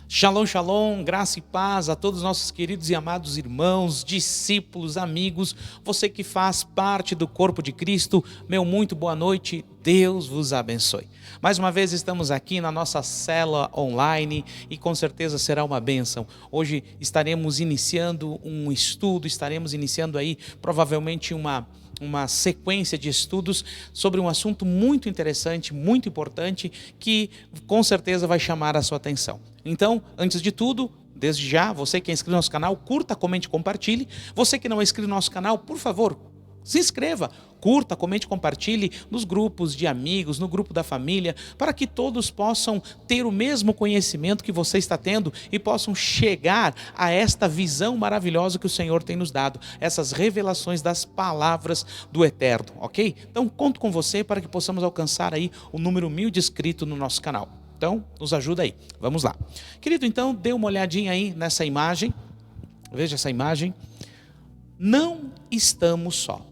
Shalom, shalom, graça e paz a todos os nossos queridos e amados irmãos, discípulos, amigos, você que faz parte do corpo de Cristo, meu muito boa noite, Deus vos abençoe. Mais uma vez estamos aqui na nossa célula online e com certeza será uma bênção. Hoje estaremos iniciando um estudo, estaremos iniciando aí provavelmente uma sequência de estudos sobre um assunto muito interessante, muito importante, que com certeza vai chamar a sua atenção. Então, antes de tudo, desde já, você que é inscrito no nosso canal, curta, comente, compartilhe. Você que não é inscrito no nosso canal, por favor, se inscreva, curta, comente, compartilhe nos grupos de amigos, no grupo da família, para que todos possam ter o mesmo conhecimento que você está tendo e possam chegar a esta visão maravilhosa que o Senhor tem nos dado, essas revelações das palavras do Eterno, ok? Então, conto com você para que possamos alcançar aí o número 1000 de inscritos no nosso canal. Então, nos ajuda aí. Vamos lá. Querido, então, dê uma olhadinha aí nessa imagem. Veja essa imagem. Não estamos só.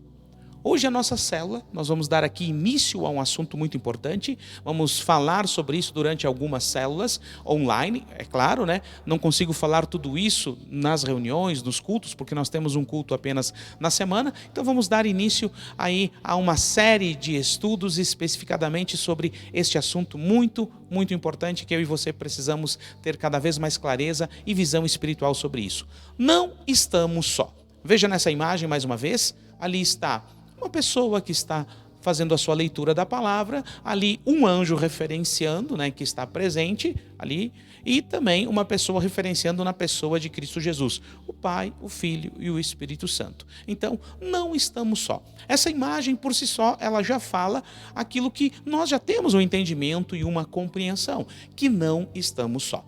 Hoje a nossa célula, nós vamos dar aqui início a um assunto muito importante, vamos falar sobre isso durante algumas células online, é claro, né? Não consigo falar tudo isso nas reuniões, nos cultos, porque nós temos um culto apenas na semana, então vamos dar início aí a uma série de estudos especificadamente sobre este assunto muito, muito importante que eu e você precisamos ter cada vez mais clareza e visão espiritual sobre isso. Não estamos só. Veja nessa imagem mais uma vez, ali está uma pessoa que está fazendo a sua leitura da palavra, ali um anjo referenciando, né, que está presente ali, e também uma pessoa referenciando na pessoa de Cristo Jesus, o Pai, o Filho e o Espírito Santo. Então, não estamos só. Essa imagem por si só, ela já fala aquilo que nós já temos um entendimento e uma compreensão, que não estamos só.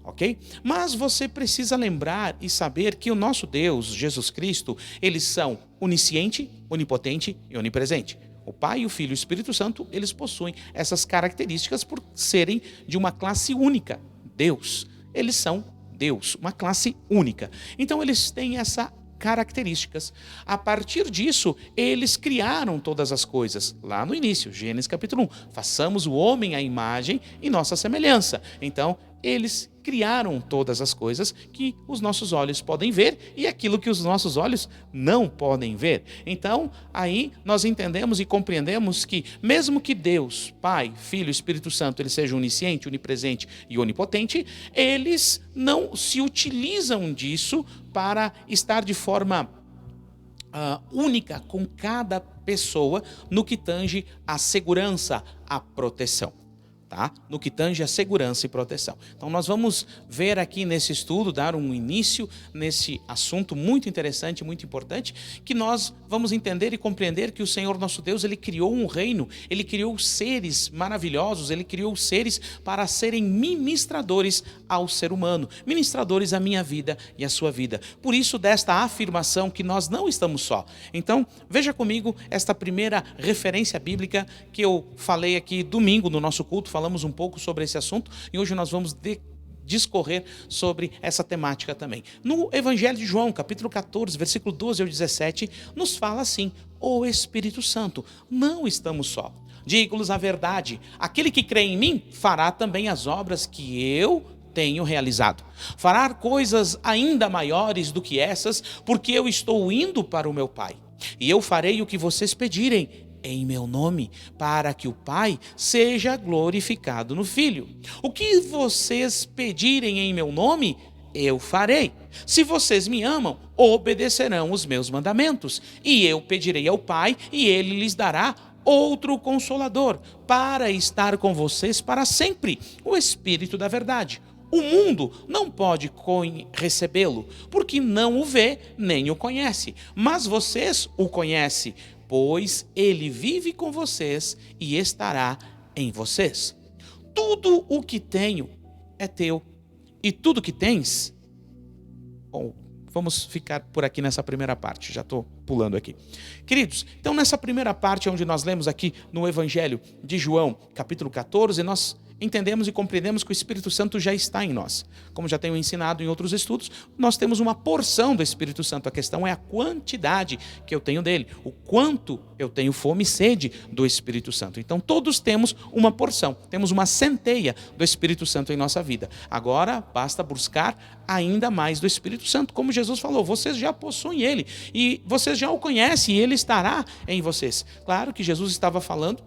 Ok? Mas você precisa lembrar e saber que o nosso Deus, Jesus Cristo, eles são onisciente, onipotente e onipresente. O Pai, o Filho e o Espírito Santo, eles possuem essas características por serem de uma classe única, Deus. Eles são Deus, uma classe única. Então eles têm essa características. A partir disso, eles criaram todas as coisas. Lá no início, Gênesis capítulo 1. Façamos o homem à imagem e nossa semelhança. Então, eles criaram todas as coisas que os nossos olhos podem ver e aquilo que os nossos olhos não podem ver. Então, aí nós entendemos e compreendemos que mesmo que Deus, Pai, Filho e Espírito Santo, eles sejam onisciente, onipresente e onipotente, eles não se utilizam disso para estar de forma única com cada pessoa no que tange a segurança, a proteção. Tá? No que tange a segurança e proteção. Então nós vamos ver aqui nesse estudo, dar um início nesse assunto muito interessante, muito importante, que nós vamos entender e compreender que o Senhor nosso Deus, Ele criou um reino, Ele criou seres maravilhosos, Ele criou seres para serem ministradores ao ser humano, ministradores à minha vida e à sua vida. Por isso desta afirmação que nós não estamos só. Então veja comigo esta primeira referência bíblica que eu falei aqui domingo no nosso culto, falamos um pouco sobre esse assunto e hoje nós vamos discorrer sobre essa temática também. No Evangelho de João, capítulo 14, versículo 12 ao 17, nos fala assim: o Espírito Santo, não estamos só. Digo-lhes a verdade, aquele que crê em mim fará também as obras que eu tenho realizado. Fará coisas ainda maiores do que essas, porque eu estou indo para o meu Pai. E eu farei o que vocês pedirem em meu nome, para que o Pai seja glorificado no Filho. O que vocês pedirem em meu nome, eu farei. Se vocês me amam, obedecerão os meus mandamentos. E eu pedirei ao Pai, e Ele lhes dará outro Consolador, para estar com vocês para sempre, o Espírito da verdade. O mundo não pode recebê-lo, porque não o vê nem o conhece. Mas vocês o conhecem, pois ele vive com vocês e estará em vocês. Tudo o que tenho é teu, e tudo que tens... Bom, vamos ficar por aqui nessa primeira parte, já estou pulando aqui. Queridos, então nessa primeira parte onde nós lemos aqui no Evangelho de João, capítulo 14, nós entendemos e compreendemos que o Espírito Santo já está em nós. Como já tenho ensinado em outros estudos, nós temos uma porção do Espírito Santo. A questão é a quantidade que eu tenho dele, o quanto eu tenho fome e sede do Espírito Santo. Então todos temos uma porção, temos uma centeia do Espírito Santo em nossa vida. Agora basta buscar ainda mais do Espírito Santo. Como Jesus falou, vocês já possuem ele e vocês já o conhecem e ele estará em vocês. Claro que Jesus estava falando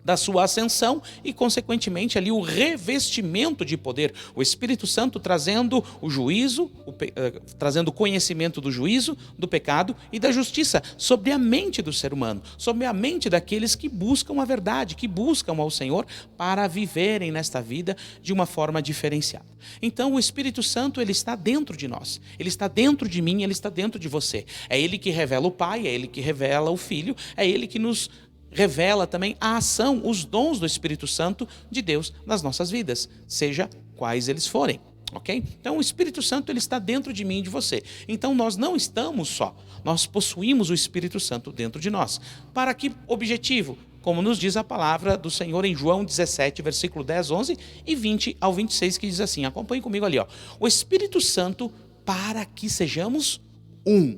da sua ascensão e, consequentemente, ali o revestimento de poder. O Espírito Santo trazendo o juízo, trazendo o conhecimento do juízo, do pecado e da justiça sobre a mente do ser humano, sobre a mente daqueles que buscam a verdade, que buscam ao Senhor para viverem nesta vida de uma forma diferenciada. Então, o Espírito Santo, ele está dentro de nós, ele está dentro de mim, ele está dentro de você. É ele que revela o Pai, é ele que revela o Filho, é ele que nos revela também a ação, os dons do Espírito Santo de Deus nas nossas vidas, seja quais eles forem, ok? Então o Espírito Santo, ele está dentro de mim e de você. Então nós não estamos só, nós possuímos o Espírito Santo dentro de nós. Para que objetivo? Como nos diz a palavra do Senhor em João 17, versículo 10, 11 e 20 ao 26, que diz assim, acompanhe comigo ali, ó. O Espírito Santo para que sejamos um.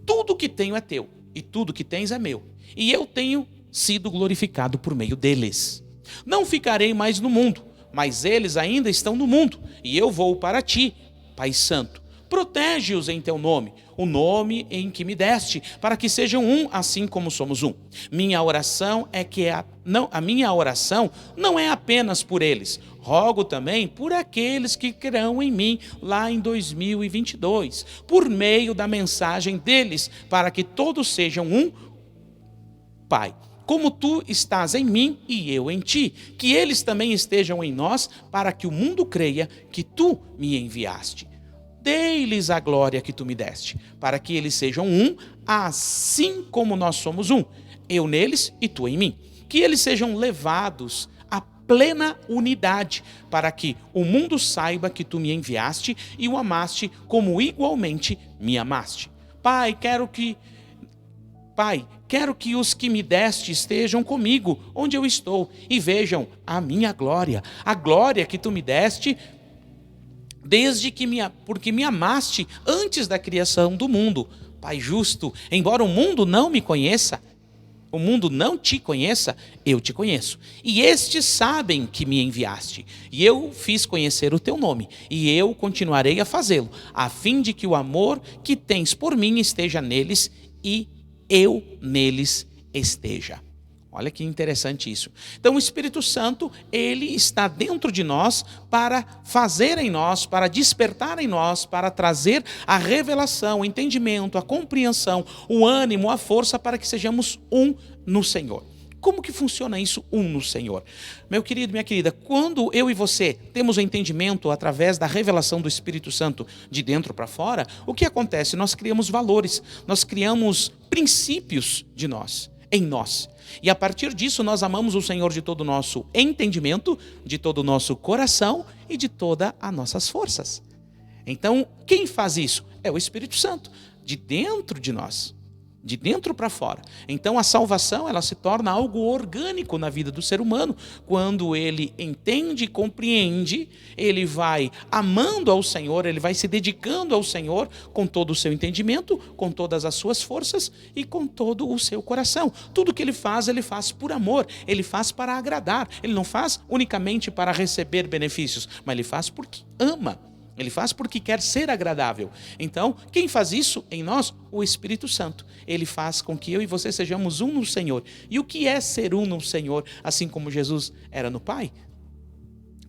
Tudo que tenho é teu e tudo que tens é meu. E eu tenho sido glorificado por meio deles. Não ficarei mais no mundo, mas eles ainda estão no mundo, e eu vou para ti, Pai Santo. Protege-os em teu nome, o nome em que me deste, para que sejam um, assim como somos um. Minha oração é que a minha oração não é apenas por eles. Rogo também por aqueles que crerão em mim lá em 2022, por meio da mensagem deles, para que todos sejam um, Pai, como tu estás em mim e eu em ti, que eles também estejam em nós, para que o mundo creia que tu me enviaste. Dei-lhes a glória que tu me deste, para que eles sejam um, assim como nós somos um, eu neles e tu em mim. Que eles sejam levados à plena unidade, para que o mundo saiba que tu me enviaste e o amaste como igualmente me amaste. Pai, quero que os que me deste estejam comigo, onde eu estou, e vejam a minha glória, a glória que tu me deste, porque me amaste antes da criação do mundo. Pai justo, embora o mundo não me conheça, o mundo não te conheça, eu te conheço. E estes sabem que me enviaste, e eu fiz conhecer o teu nome, e eu continuarei a fazê-lo, a fim de que o amor que tens por mim esteja neles e eu neles esteja. Olha que interessante isso. Então o Espírito Santo, ele está dentro de nós para fazer em nós, para despertar em nós, para trazer a revelação, o entendimento, a compreensão, o ânimo, a força para que sejamos um no Senhor. Como que funciona isso, um no Senhor? Meu querido, minha querida, quando eu e você temos o entendimento através da revelação do Espírito Santo de dentro para fora, o que acontece? Nós criamos valores, nós criamos princípios de nós, em nós. E a partir disso nós amamos o Senhor de todo o nosso entendimento, de todo o nosso coração e de todas as nossas forças. Então, quem faz isso? É o Espírito Santo, de dentro de nós. De dentro para fora. Então a salvação, ela se torna algo orgânico na vida do ser humano. Quando ele entende e compreende, ele vai amando ao Senhor, ele vai se dedicando ao Senhor com todo o seu entendimento, com todas as suas forças e com todo o seu coração. Tudo que ele faz por amor, ele faz para agradar. Ele não faz unicamente para receber benefícios, mas ele faz porque ama. Ele faz porque quer ser agradável. Então, quem faz isso em nós? O Espírito Santo. Ele faz com que eu e você sejamos um no Senhor. E o que é ser um no Senhor, assim como Jesus era no Pai?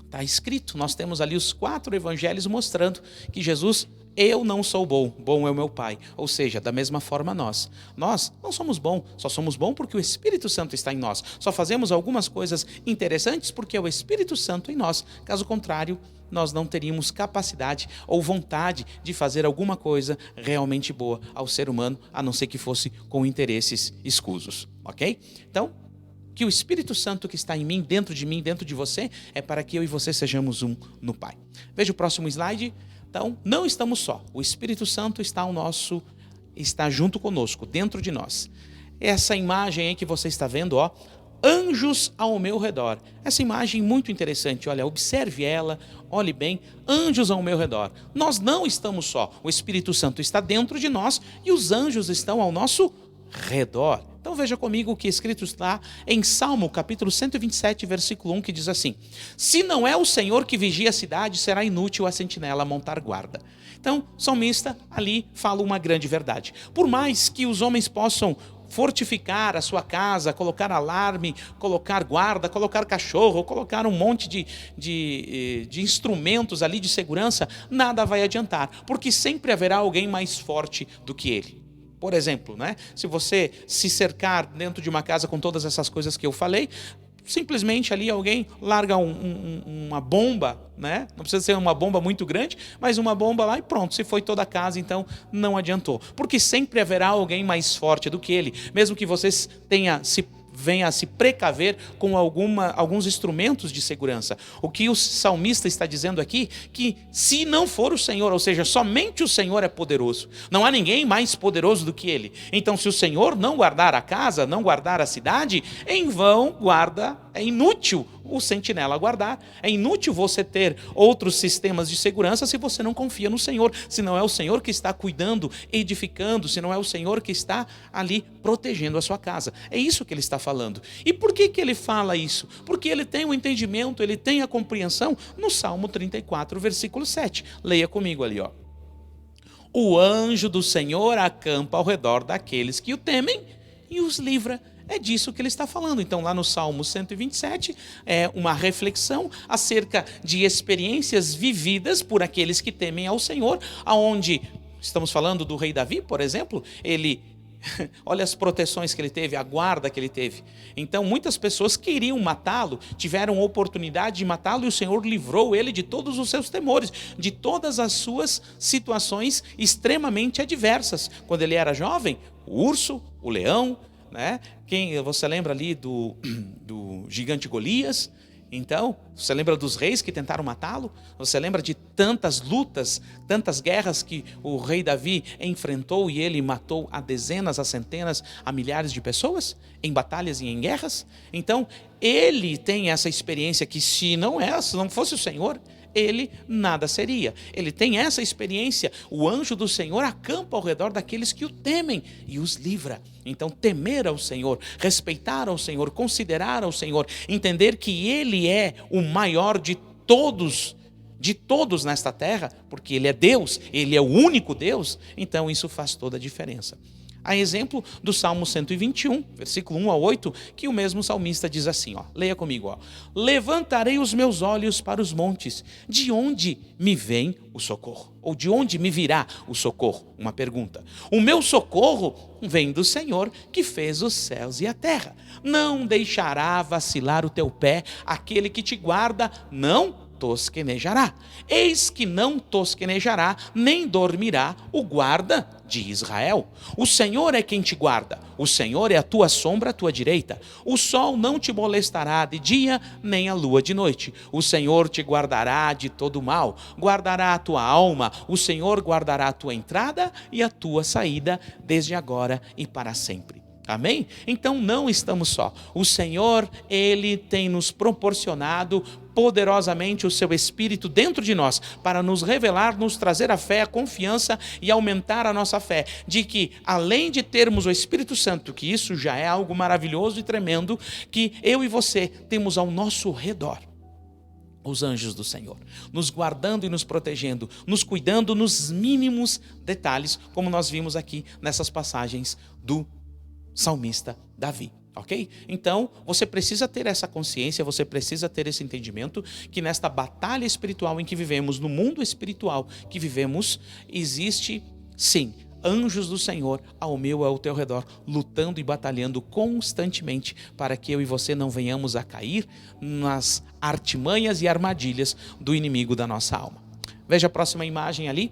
Está escrito, nós temos ali os 4 evangelhos mostrando que Jesus, eu não sou bom, bom é o meu Pai. Ou seja, da mesma forma nós não somos bons, só somos bons porque o Espírito Santo está em nós. Só fazemos algumas coisas interessantes porque é o Espírito Santo em nós. Caso contrário, nós não teríamos capacidade ou vontade de fazer alguma coisa realmente boa ao ser humano, a não ser que fosse com interesses escusos, ok? Então, que o Espírito Santo que está em mim, dentro de você, é para que eu e você sejamos um no Pai. Veja o próximo slide. Então, não estamos só. O Espírito Santo está junto conosco, dentro de nós. Essa imagem aí que você está vendo, ó, anjos ao meu redor. Essa imagem muito interessante, olha, observe ela, olhe bem, anjos ao meu redor. Nós não estamos só, o Espírito Santo está dentro de nós e os anjos estão ao nosso redor. Então veja comigo o que escrito está em Salmo capítulo 127, versículo 1, que diz assim: se não é o Senhor que vigia a cidade, será inútil a sentinela montar guarda. Então, o salmista ali fala uma grande verdade. Por mais que os homens possam fortificar a sua casa, colocar alarme, colocar guarda, colocar cachorro, colocar um monte de instrumentos ali de segurança, nada vai adiantar, porque sempre haverá alguém mais forte do que ele. Por exemplo, né? Se você se cercar dentro de uma casa com todas essas coisas que eu falei, simplesmente ali alguém larga uma bomba, né? Não precisa ser uma bomba muito grande, mas uma bomba lá e pronto, se foi toda a casa, então não adiantou. Porque sempre haverá alguém mais forte do que ele, mesmo que você venha a se precaver com alguns instrumentos de segurança. O que o salmista está dizendo aqui, que se não for o Senhor, ou seja, somente o Senhor é poderoso, não há ninguém mais poderoso do que ele. Então, se o Senhor não guardar a casa, não guardar a cidade, em vão guarda, é inútil o sentinela guardar, é inútil você ter outros sistemas de segurança se você não confia no Senhor, se não é o Senhor que está cuidando, edificando, se não é o Senhor que está ali protegendo a sua casa. É isso que ele está falando. E por que ele fala isso? Porque ele tem o entendimento, ele tem a compreensão no Salmo 34, versículo 7. Leia comigo ali, ó. O anjo do Senhor acampa ao redor daqueles que o temem e os livra. É disso que ele está falando. Então, lá no Salmo 127, é uma reflexão acerca de experiências vividas por aqueles que temem ao Senhor, aonde estamos falando do rei Davi, por exemplo, olha as proteções que ele teve, a guarda que ele teve. Então, muitas pessoas queriam matá-lo, tiveram oportunidade de matá-lo e o Senhor livrou ele de todos os seus temores, de todas as suas situações extremamente adversas. Quando ele era jovem, o urso, o leão, né? Você lembra ali do gigante Golias? Então, você lembra dos reis que tentaram matá-lo? Você lembra de tantas lutas, tantas guerras que o rei Davi enfrentou e ele matou a dezenas, a centenas, a milhares de pessoas em batalhas e em guerras? Então, ele tem essa experiência que se não fosse o Senhor, ele nada seria. Ele tem essa experiência. O anjo do Senhor acampa ao redor daqueles que o temem e os livra. Então, temer ao Senhor, respeitar ao Senhor, considerar ao Senhor, entender que Ele é o maior de todos nesta terra, porque Ele é Deus, Ele é o único Deus, então isso faz toda a diferença. A exemplo do Salmo 121, versículo 1 a 8, que o mesmo salmista diz assim, ó, leia comigo, ó. Levantarei os meus olhos para os montes, de onde me vem o socorro? Ou de onde me virá o socorro? Uma pergunta. O meu socorro vem do Senhor, que fez os céus e a terra. Não deixará vacilar o teu pé, aquele que te guarda, não tosquenejará. Eis que não tosquenejará, nem dormirá o guarda de Israel. O Senhor é quem te guarda, o Senhor é a tua sombra à tua direita. O sol não te molestará de dia, nem a lua de noite. O Senhor te guardará de todo mal, guardará a tua alma. O Senhor guardará a tua entrada e a tua saída, desde agora e para sempre. Amém? Então não estamos só. O Senhor, Ele tem nos proporcionado poderosamente o seu Espírito dentro de nós, para nos revelar, nos trazer a fé, a confiança e aumentar a nossa fé, de que além de termos o Espírito Santo, que isso já é algo maravilhoso e tremendo, que eu e você temos ao nosso redor os anjos do Senhor, nos guardando e nos protegendo, nos cuidando nos mínimos detalhes, como nós vimos aqui nessas passagens do salmista Davi. Ok? Então, você precisa ter essa consciência, você precisa ter esse entendimento que nesta batalha espiritual em que vivemos, no mundo espiritual que vivemos, existe, sim, anjos do Senhor ao meu e ao teu redor, lutando e batalhando constantemente para que eu e você não venhamos a cair nas artimanhas e armadilhas do inimigo da nossa alma. Veja a próxima imagem ali,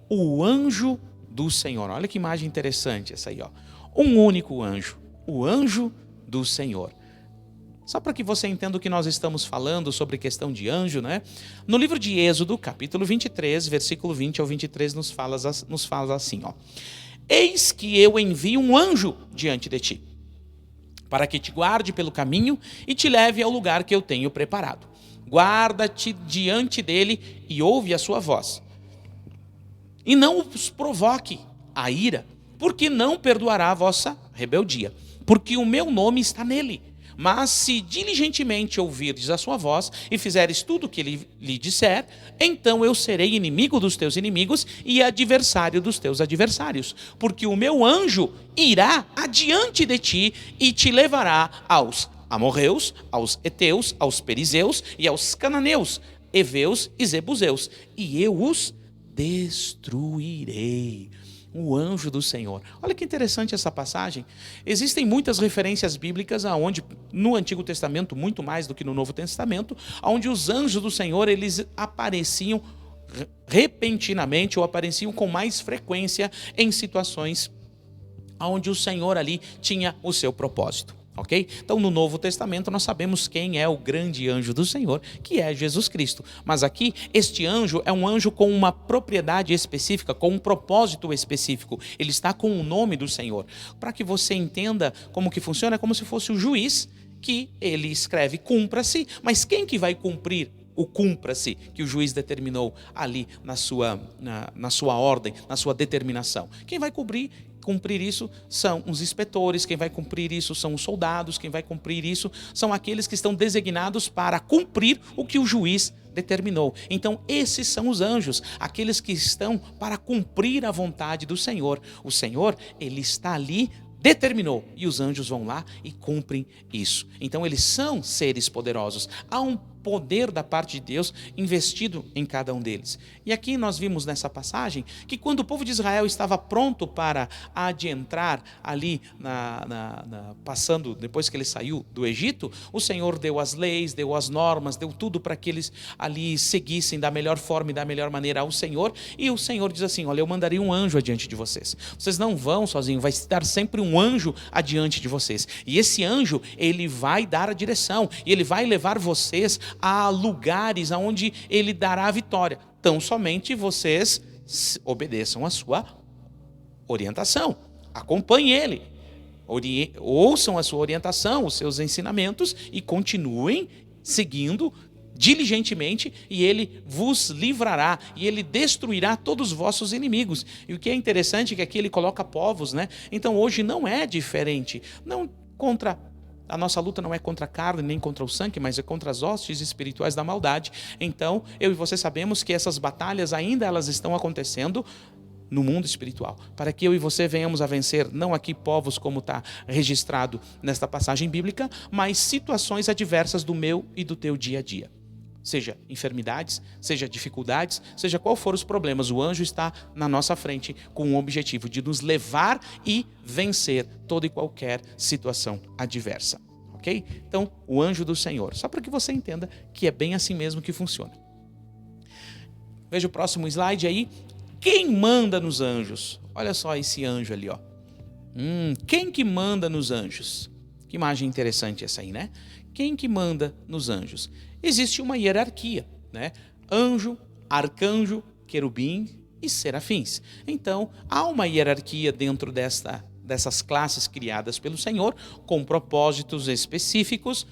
o anjo do Senhor. Olha que imagem interessante essa aí, ó. Um único anjo, o anjo do Senhor. Só para que você entenda o que nós estamos falando sobre questão de anjo, né? No livro de Êxodo, capítulo 23, versículo 20 ao 23, nos fala assim, ó. Eis que eu envio um anjo diante de ti. para que te guarde pelo caminho e te leve ao lugar que eu tenho preparado. Guarda-te diante dele e ouve a sua voz. E não os provoque a ira, porque não perdoará a vossa rebeldia, porque o meu nome está nele. Mas se diligentemente ouvirdes a sua voz e fizeres tudo o que ele lhe disser, então eu serei inimigo dos teus inimigos e adversário dos teus adversários. Porque o meu anjo irá adiante de ti e te levará aos amorreus, aos heteus, aos perizeus e aos cananeus, heveus e jebuseus, e eu os destruirei. O anjo do Senhor. Olha que interessante essa passagem. Existem muitas referências bíblicas aonde no Antigo Testamento, muito mais do que no Novo Testamento, onde os anjos do Senhor, eles apareciam repentinamente ou apareciam com mais frequência em situações onde o Senhor ali tinha o seu propósito. Ok? Então, no Novo Testamento, nós sabemos quem é o grande anjo do Senhor, que é Jesus Cristo. Mas aqui, este anjo é um anjo com uma propriedade específica, com um propósito específico. Ele está com o nome do Senhor. Para que você entenda como que funciona, é como se fosse o juiz que ele escreve cumpra-se, mas quem que vai cumprir o cumpra-se que o juiz determinou ali na sua ordem, na sua determinação? Quem vai cumprir isso são os inspetores, quem vai cumprir isso são os soldados, quem vai cumprir isso são aqueles que estão designados para cumprir o que o juiz determinou. Então, esses são os anjos, aqueles que estão para cumprir a vontade do Senhor. O Senhor, ele está ali, determinou, e os anjos vão lá e cumprem isso. Então, eles são seres poderosos. Há um poder da parte de Deus investido em cada um deles. E aqui nós vimos nessa passagem que quando o povo de Israel estava pronto para adentrar ali, passando, depois que ele saiu do Egito, o Senhor deu as leis, deu as normas, deu tudo para que eles ali seguissem da melhor forma e da melhor maneira ao Senhor. E o Senhor diz assim: olha, eu mandarei um anjo adiante de vocês. Vocês não vão sozinhos, vai estar sempre um anjo adiante de vocês. E esse anjo, ele vai dar a direção, e ele vai levar vocês a lugares onde ele dará a vitória. Tão somente vocês obedeçam a sua orientação, acompanhem ele, ouçam a sua orientação, os seus ensinamentos e continuem seguindo diligentemente, e ele vos livrará e ele destruirá todos os vossos inimigos. E o que é interessante é que aqui ele coloca povos, né? Então hoje não é diferente, a nossa luta não é contra a carne nem contra o sangue, mas é contra as hostes espirituais da maldade. Então, eu e você sabemos que essas batalhas ainda elas estão acontecendo no mundo espiritual, para que eu e você venhamos a vencer, não aqui povos como está registrado nesta passagem bíblica, mas situações adversas do meu e do teu dia a dia. Seja enfermidades, seja dificuldades, seja qual for os problemas, o anjo está na nossa frente com o objetivo de nos levar e vencer toda e qualquer situação adversa, ok? Então, o anjo do Senhor, só para que você entenda que é bem assim mesmo que funciona. Veja o próximo slide aí. Quem manda nos anjos? Olha só esse anjo ali, ó. Quem que manda nos anjos? Que imagem interessante essa aí, né? Quem que manda nos anjos? Existe uma hierarquia, né? Anjo, arcanjo, querubim e serafins. Então, há uma hierarquia dentro dessas classes criadas pelo Senhor, com propósitos específicos,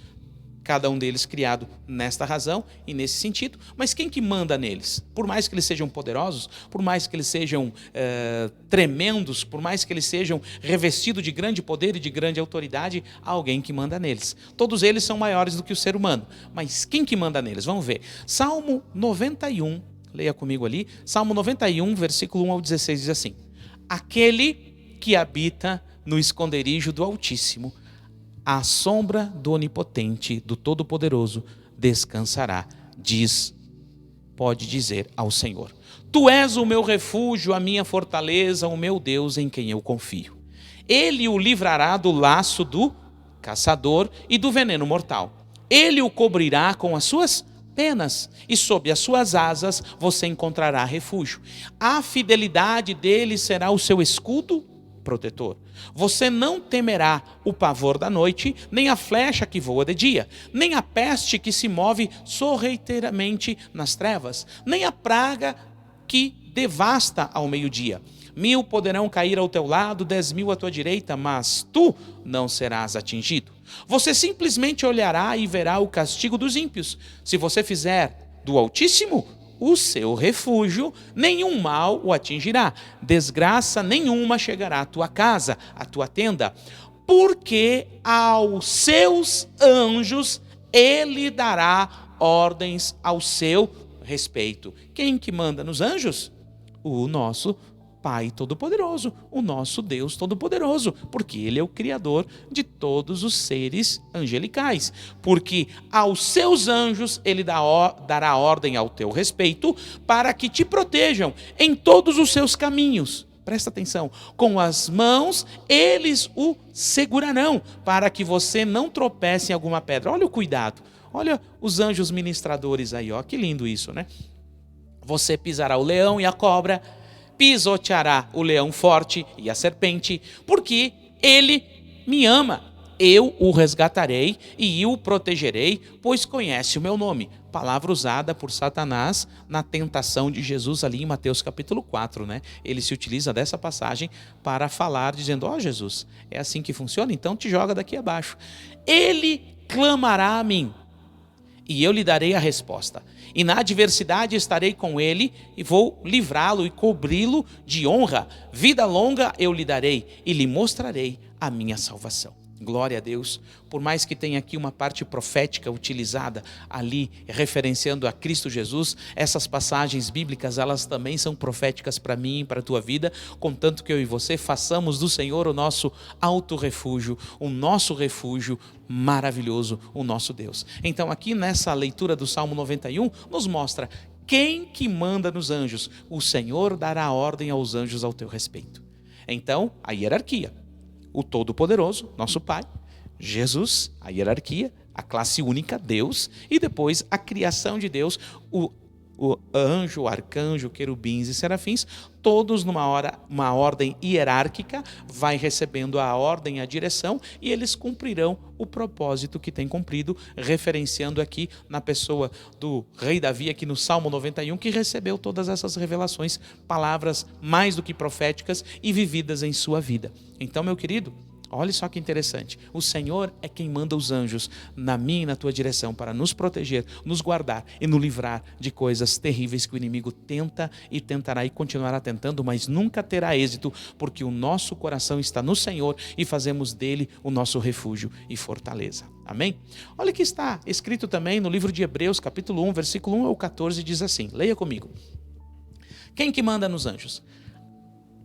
cada um deles criado nesta razão e nesse sentido. Mas quem que manda neles? Por mais que eles sejam poderosos, por mais que eles sejam tremendos, por mais que eles sejam revestidos de grande poder e de grande autoridade, há alguém que manda neles. Todos eles são maiores do que o ser humano. Mas quem que manda neles? Vamos ver. Salmo 91, leia comigo ali. Salmo 91, versículo 1 ao 16, diz assim: aquele que habita no esconderijo do Altíssimo, à sombra do Onipotente, do Todo-Poderoso, descansará, pode dizer ao Senhor: tu és o meu refúgio, a minha fortaleza, o meu Deus em quem eu confio. Ele o livrará do laço do caçador e do veneno mortal. Ele o cobrirá com as suas penas, e sob as suas asas você encontrará refúgio. A fidelidade dele será o seu escudo protetor. Você não temerá o pavor da noite, nem a flecha que voa de dia, nem a peste que se move sorrateiramente nas trevas, nem a praga que devasta ao meio-dia. 1.000 poderão cair ao teu lado, 10.000 à tua direita, mas tu não serás atingido. Você simplesmente olhará e verá o castigo dos ímpios. Se você fizer do Altíssimo o seu refúgio, nenhum mal o atingirá. Desgraça nenhuma chegará à tua casa, à tua tenda, porque aos seus anjos ele dará ordens ao seu respeito. Quem que manda nos anjos? O nosso Pai Todo-Poderoso, o nosso Deus Todo-Poderoso, porque Ele é o Criador de todos os seres angelicais. Porque aos seus anjos Ele dará ordem ao teu respeito, para que te protejam em todos os seus caminhos. Presta atenção, com as mãos eles o segurarão, para que você não tropece em alguma pedra. Olha o cuidado, olha os anjos ministradores aí, ó, que lindo isso, né? Você pisará o leão e a cobra, pisoteará o leão forte e a serpente, porque ele me ama. Eu o resgatarei e o protegerei, pois conhece o meu nome. Palavra usada por Satanás na tentação de Jesus ali em Mateus capítulo 4, né? Ele se utiliza dessa passagem para falar, dizendo, ó Jesus, é assim que funciona? Então te joga daqui abaixo. Ele clamará a mim e eu lhe darei a resposta. E na adversidade estarei com ele e vou livrá-lo e cobri-lo de honra. Vida longa eu lhe darei e lhe mostrarei a minha salvação. Glória a Deus. Por mais que tenha aqui uma parte profética utilizada ali, referenciando a Cristo Jesus, essas passagens bíblicas, elas também são proféticas para mim e para a tua vida, contanto que eu e você façamos do Senhor o nosso alto refúgio, o nosso refúgio maravilhoso, o nosso Deus. Então aqui nessa leitura do Salmo 91, nos mostra quem que manda nos anjos. O Senhor dará ordem aos anjos ao teu respeito. Então, a hierarquia. O Todo-Poderoso, nosso Pai, Jesus, a hierarquia, a classe única, Deus, e depois a criação de Deus, o anjo, o arcanjo, querubins e serafins, todos uma ordem hierárquica, vai recebendo a ordem, a direção, e eles cumprirão o propósito que tem cumprido, referenciando aqui na pessoa do rei Davi, aqui no Salmo 91, que recebeu todas essas revelações, palavras mais do que proféticas e vividas em sua vida. Então, meu querido, olha só que interessante, o Senhor é quem manda os anjos na minha e na tua direção para nos proteger, nos guardar e nos livrar de coisas terríveis que o inimigo tenta e tentará e continuará tentando, mas nunca terá êxito, porque o nosso coração está no Senhor e fazemos dele o nosso refúgio e fortaleza. Amém? Olha que está escrito também no livro de Hebreus, capítulo 1, versículo 1 ao 14, diz assim, leia comigo. Quem que manda nos anjos?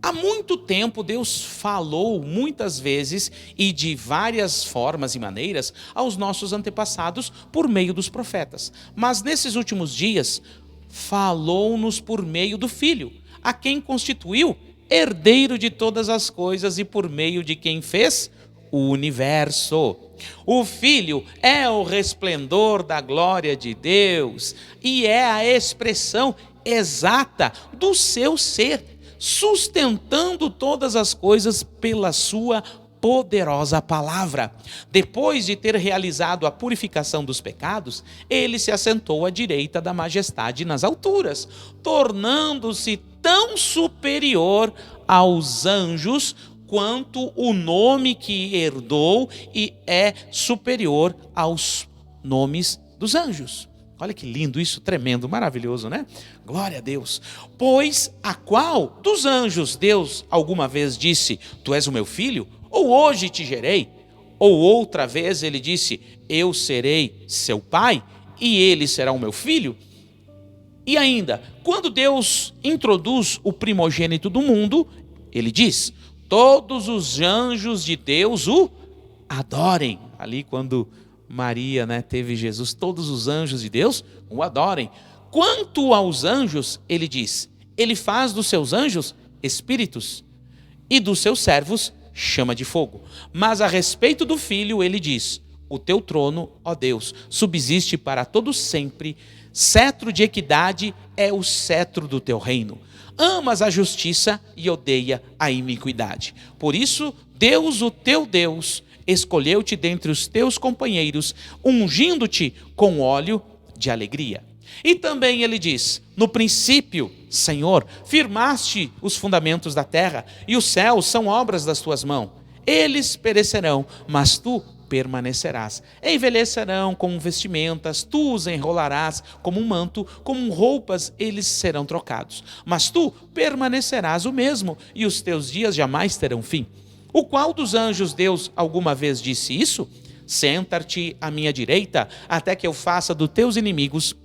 Há muito tempo Deus falou muitas vezes e de várias formas e maneiras aos nossos antepassados por meio dos profetas. Mas nesses últimos dias falou-nos por meio do Filho, a quem constituiu herdeiro de todas as coisas e por meio de quem fez o universo. O Filho é o resplendor da glória de Deus e é a expressão exata do seu ser, sustentando todas as coisas pela sua poderosa palavra. Depois de ter realizado a purificação dos pecados, ele se assentou à direita da majestade nas alturas, tornando-se tão superior aos anjos quanto o nome que herdou e é superior aos nomes dos anjos. Olha que lindo isso, tremendo, maravilhoso, né? Glória a Deus. Pois a qual dos anjos Deus alguma vez disse, tu és o meu filho? Ou hoje te gerei? Ou outra vez ele disse, eu serei seu pai e ele será o meu filho? E ainda, quando Deus introduz o primogênito do mundo, ele diz, todos os anjos de Deus o adorem. Ali quando Maria, né, teve Jesus, todos os anjos de Deus o adorem. Quanto aos anjos, ele diz, ele faz dos seus anjos espíritos e dos seus servos chama de fogo. Mas a respeito do Filho, ele diz, o teu trono, ó Deus, subsiste para todo sempre, cetro de equidade é o cetro do teu reino. Amas a justiça e odeia a iniquidade. Por isso, Deus, o teu Deus, escolheu-te dentre os teus companheiros, ungindo-te com óleo de alegria. E também ele diz, no princípio Senhor, firmaste os fundamentos da terra, e os céus são obras das tuas mãos. Eles perecerão, mas tu permanecerás. Envelhecerão como vestimentas, tu os enrolarás como um manto, como roupas eles serão trocados. Mas tu permanecerás o mesmo, e os teus dias jamais terão fim. O qual dos anjos Deus alguma vez disse isso? Senta-te à minha direita, até que eu faça dos teus inimigos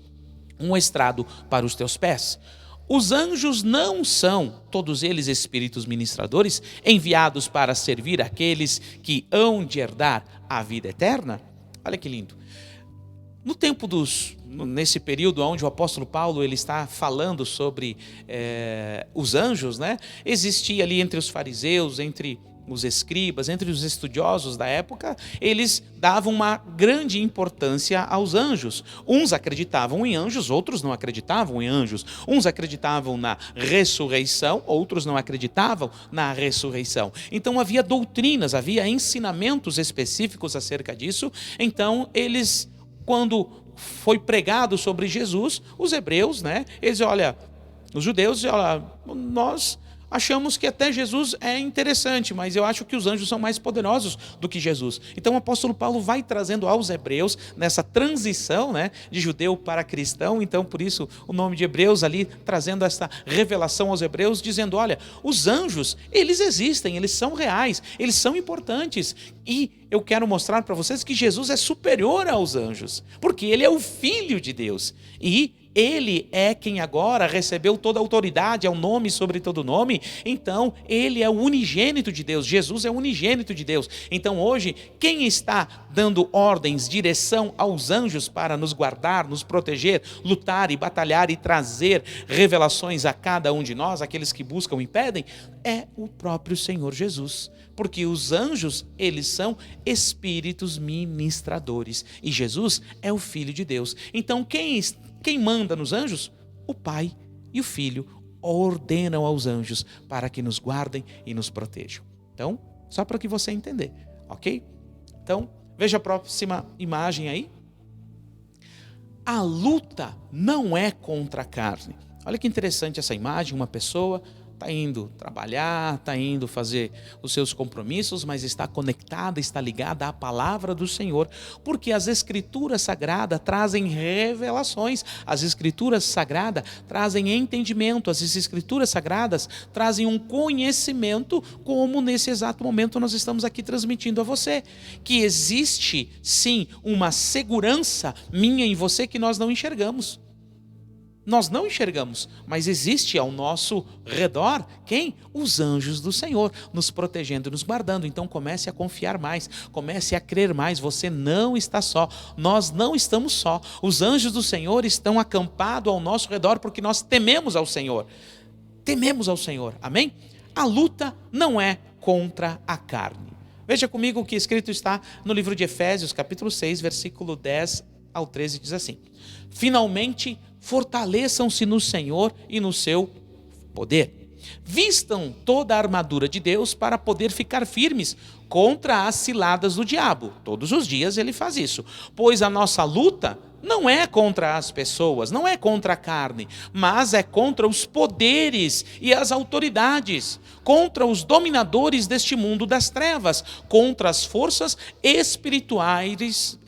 um estrado para os teus pés. Os anjos não são, todos eles, espíritos ministradores, enviados para servir aqueles que hão de herdar a vida eterna? Olha que lindo. Nesse período onde o apóstolo Paulo ele está falando sobre os anjos, né? Existia ali entre os fariseus, entre os escribas, entre os estudiosos da época, eles davam uma grande importância aos anjos. Uns acreditavam em anjos, outros não acreditavam em anjos. Uns acreditavam na ressurreição, outros não acreditavam na ressurreição. Então havia doutrinas, havia ensinamentos específicos acerca disso. Então eles, quando foi pregado sobre Jesus, os hebreus, né, os judeus, nós achamos que até Jesus é interessante, mas eu acho que os anjos são mais poderosos do que Jesus. Então o apóstolo Paulo vai trazendo aos hebreus, nessa transição, né, de judeu para cristão, então por isso o nome de Hebreus ali, trazendo essa revelação aos hebreus, dizendo, olha, os anjos, eles existem, eles são reais, eles são importantes, e eu quero mostrar para vocês que Jesus é superior aos anjos, porque ele é o Filho de Deus, e ele é quem agora recebeu toda a autoridade, é o nome sobre todo nome. Então ele é o unigênito de Deus, Jesus é o unigênito de Deus. Então hoje, quem está dando ordens, direção aos anjos para nos guardar, nos proteger, lutar e batalhar e trazer revelações a cada um de nós, aqueles que buscam e pedem, é o próprio Senhor Jesus. Porque os anjos, eles são espíritos ministradores, e Jesus é o Filho de Deus. Então quem manda nos anjos? O Pai e o Filho ordenam aos anjos para que nos guardem e nos protejam. Então, só para que você entender, ok? Então, veja a próxima imagem aí. A luta não é contra a carne. Olha que interessante essa imagem, uma pessoa está indo trabalhar, está indo fazer os seus compromissos, mas está conectada, está ligada à palavra do Senhor, porque as Escrituras Sagradas trazem revelações, as Escrituras Sagradas trazem entendimento, as Escrituras Sagradas trazem um conhecimento, como nesse exato momento nós estamos aqui transmitindo a você, que existe sim uma segurança minha e você que nós não enxergamos. Nós não enxergamos, mas existe ao nosso redor, quem? Os anjos do Senhor, nos protegendo e nos guardando. Então comece a confiar mais, comece a crer mais, você não está só, nós não estamos só. Os anjos do Senhor estão acampados ao nosso redor porque nós tememos ao Senhor. Tememos ao Senhor, amém? A luta não é contra a carne. Veja comigo o que escrito está no livro de Efésios, capítulo 6, versículo 10 ao 13, diz assim: finalmente, fortaleçam-se no Senhor e no seu poder. Vistam toda a armadura de Deus para poder ficar firmes contra as ciladas do diabo. Todos os dias ele faz isso. Pois a nossa luta não é contra as pessoas, não é contra a carne, mas é contra os poderes e as autoridades, contra os dominadores deste mundo das trevas, contra as forças espirituais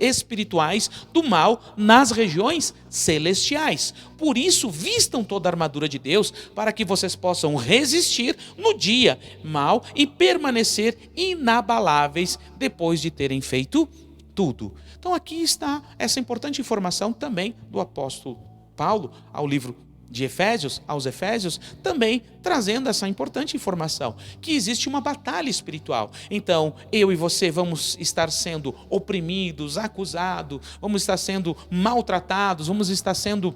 do mal nas regiões celestiais. Por isso, vistam toda a armadura de Deus para que vocês possam resistir no dia mal e permanecer inabaláveis depois de terem feito tudo. Então aqui está essa importante informação também do apóstolo Paulo ao livro de Efésios, aos Efésios, também trazendo essa importante informação, que existe uma batalha espiritual. Então, eu e você vamos estar sendo oprimidos, acusados, vamos estar sendo maltratados, vamos estar sendo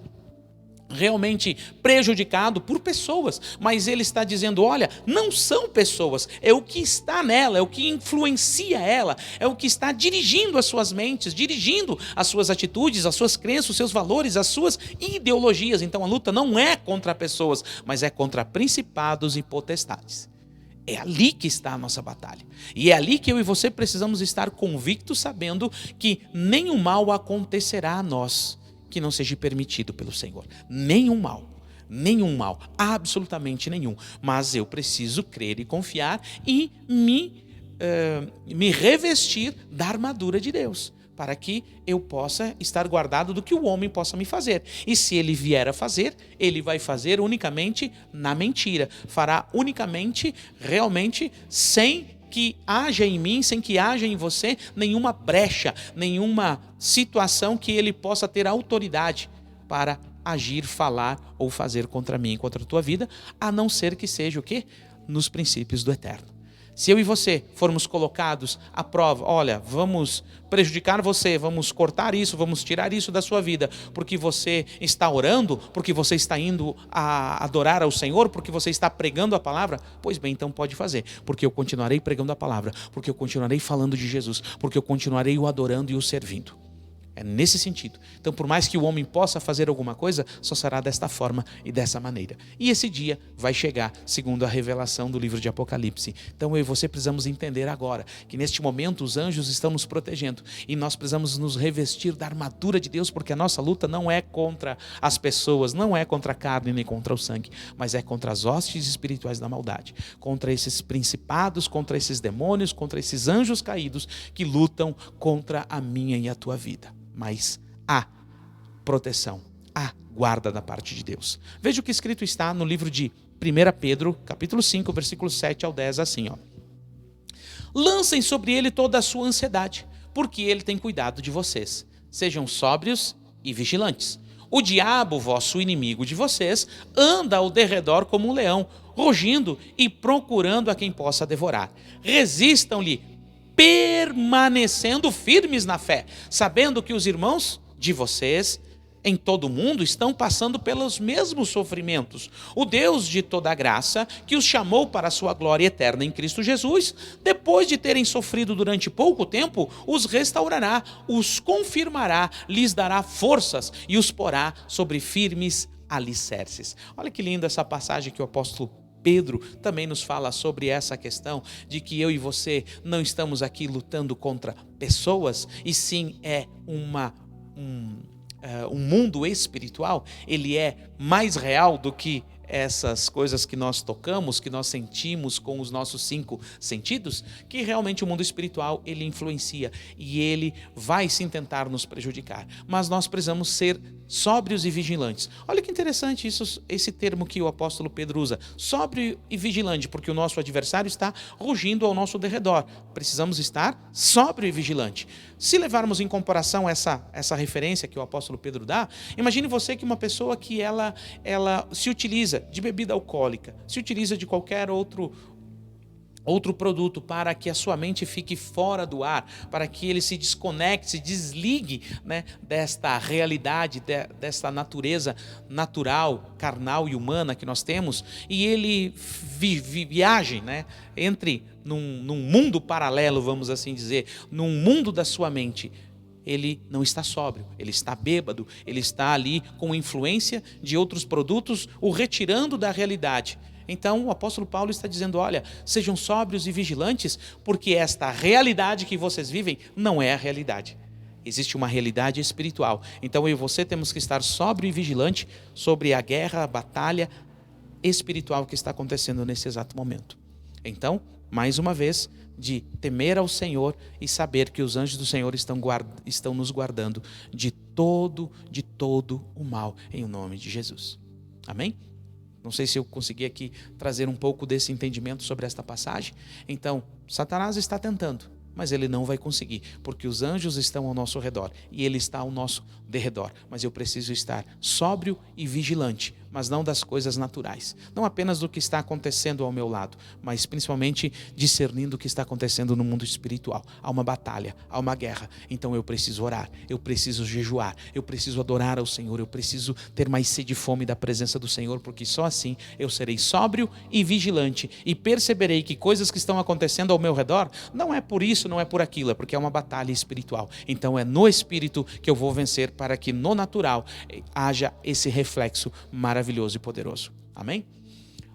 realmente prejudicado por pessoas, mas ele está dizendo, olha, não são pessoas, é o que está nela, é o que influencia ela, é o que está dirigindo as suas mentes, dirigindo as suas atitudes, as suas crenças, os seus valores, as suas ideologias. Então a luta não é contra pessoas, mas é contra principados e potestades. É ali que está a nossa batalha. E é ali que eu e você precisamos estar convictos, sabendo que nenhum mal acontecerá a nós que não seja permitido pelo Senhor. Nenhum mal. nenhum mal, absolutamente nenhum. Mas eu preciso crer e confiar e me revestir da armadura de Deus, para que eu possa estar guardado do que o homem possa me fazer. E se ele vier a fazer, ele vai fazer unicamente na mentira. Fará unicamente, realmente, sem que haja em mim, sem que haja em você nenhuma brecha, nenhuma situação que ele possa ter autoridade para agir, falar ou fazer contra mim, contra a tua vida, a não ser que seja o quê? Nos princípios do eterno. Se eu e você formos colocados à prova, olha, vamos prejudicar você, vamos cortar isso, vamos tirar isso da sua vida, porque você está orando, porque você está indo a adorar ao Senhor, porque você está pregando a palavra, pois bem, então pode fazer, porque eu continuarei pregando a palavra, porque eu continuarei falando de Jesus, porque eu continuarei o adorando e o servindo. É nesse sentido. Então, por mais que o homem possa fazer alguma coisa, só será desta forma e dessa maneira. E esse dia vai chegar, segundo a revelação do livro de Apocalipse. Então, eu e você precisamos entender agora que neste momento os anjos estão nos protegendo e nós precisamos nos revestir da armadura de Deus, porque a nossa luta não é contra as pessoas, não é contra a carne nem contra o sangue, mas é contra as hostes espirituais da maldade, contra esses principados, contra esses demônios, contra esses anjos caídos que lutam contra a minha e a tua vida. Mas há proteção, há guarda da parte de Deus. Veja o que escrito está no livro de 1 Pedro, capítulo 5, versículo 7 ao 10, assim, ó. Lancem sobre ele toda a sua ansiedade, porque ele tem cuidado de vocês. Sejam sóbrios e vigilantes. O diabo, vosso inimigo de vocês, anda ao derredor como um leão, rugindo e procurando a quem possa devorar. Resistam-lhe, permanecendo firmes na fé, sabendo que os irmãos de vocês em todo o mundo estão passando pelos mesmos sofrimentos. O Deus de toda a graça, que os chamou para a sua glória eterna em Cristo Jesus, depois de terem sofrido durante pouco tempo, os restaurará, os confirmará, lhes dará forças e os porá sobre firmes alicerces. Olha que linda essa passagem que o apóstolo Pedro também nos fala sobre essa questão de que eu e você não estamos aqui lutando contra pessoas, e sim é um mundo espiritual. Ele é mais real do que essas coisas que nós tocamos, que nós sentimos com os nossos 5 sentidos, que realmente o mundo espiritual ele influencia e ele vai sim tentar nos prejudicar. Mas nós precisamos ser sóbrios e vigilantes. Olha que interessante isso, esse termo que o apóstolo Pedro usa, sóbrio e vigilante, porque o nosso adversário está rugindo ao nosso derredor. Precisamos estar sóbrio e vigilante. Se levarmos em comparação essa referência que o apóstolo Pedro dá, imagine você que uma pessoa que ela se utiliza de bebida alcoólica, se utiliza de qualquer outro produto para que a sua mente fique fora do ar, para que ele se desconecte, se desligue, né, desta realidade, desta natureza natural, carnal e humana que nós temos, e ele viaje, né, entre num mundo paralelo, vamos assim dizer, num mundo da sua mente. Ele não está sóbrio, ele está bêbado, ele está ali com influência de outros produtos, o retirando da realidade. Então o apóstolo Paulo está dizendo, olha, sejam sóbrios e vigilantes, porque esta realidade que vocês vivem não é a realidade. Existe uma realidade espiritual. Então eu e você temos que estar sóbrio e vigilante sobre a guerra, a batalha espiritual que está acontecendo nesse exato momento. Então, mais uma vez, de temer ao Senhor e saber que os anjos do Senhor estão nos guardando de todo o mal, em nome de Jesus. Amém? Não sei se eu consegui aqui trazer um pouco desse entendimento sobre esta passagem. Então, Satanás está tentando, mas ele não vai conseguir, porque os anjos estão ao nosso redor e ele está ao nosso derredor. Mas eu preciso estar sóbrio e vigilante, mas não das coisas naturais. Não apenas do que está acontecendo ao meu lado, mas principalmente discernindo o que está acontecendo no mundo espiritual. Há uma batalha, há uma guerra. Então eu preciso orar, eu preciso jejuar, eu preciso adorar ao Senhor, eu preciso ter mais sede e fome da presença do Senhor, porque só assim eu serei sóbrio e vigilante e perceberei que coisas que estão acontecendo ao meu redor, não é por isso, não é por aquilo, é porque é uma batalha espiritual. Então é no espírito que eu vou vencer, para que no natural haja esse reflexo maravilhoso e poderoso. Amém?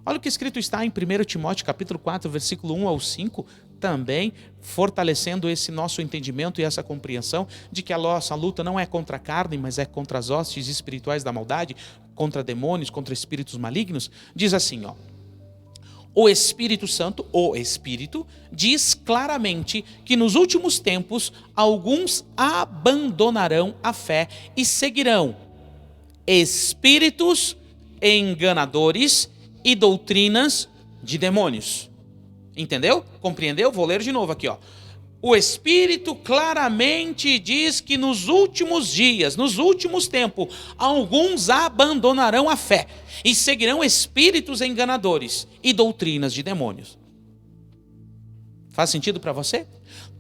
Olha o que escrito está em 1 Timóteo capítulo 4, versículo 1 ao 5, também fortalecendo esse nosso entendimento e essa compreensão de que a nossa luta não é contra a carne, mas é contra as hostes espirituais da maldade. contra demônios, contra espíritos malignos, diz assim, ó: o Espírito Santo, o Espírito, diz claramente que nos últimos tempos alguns abandonarão a fé e seguirão espíritos enganadores e doutrinas de demônios. Entendeu? Compreendeu? Vou ler de novo aqui, ó. O Espírito claramente diz que nos últimos dias, nos últimos tempos, alguns abandonarão a fé e seguirão espíritos enganadores e doutrinas de demônios. Faz sentido para você?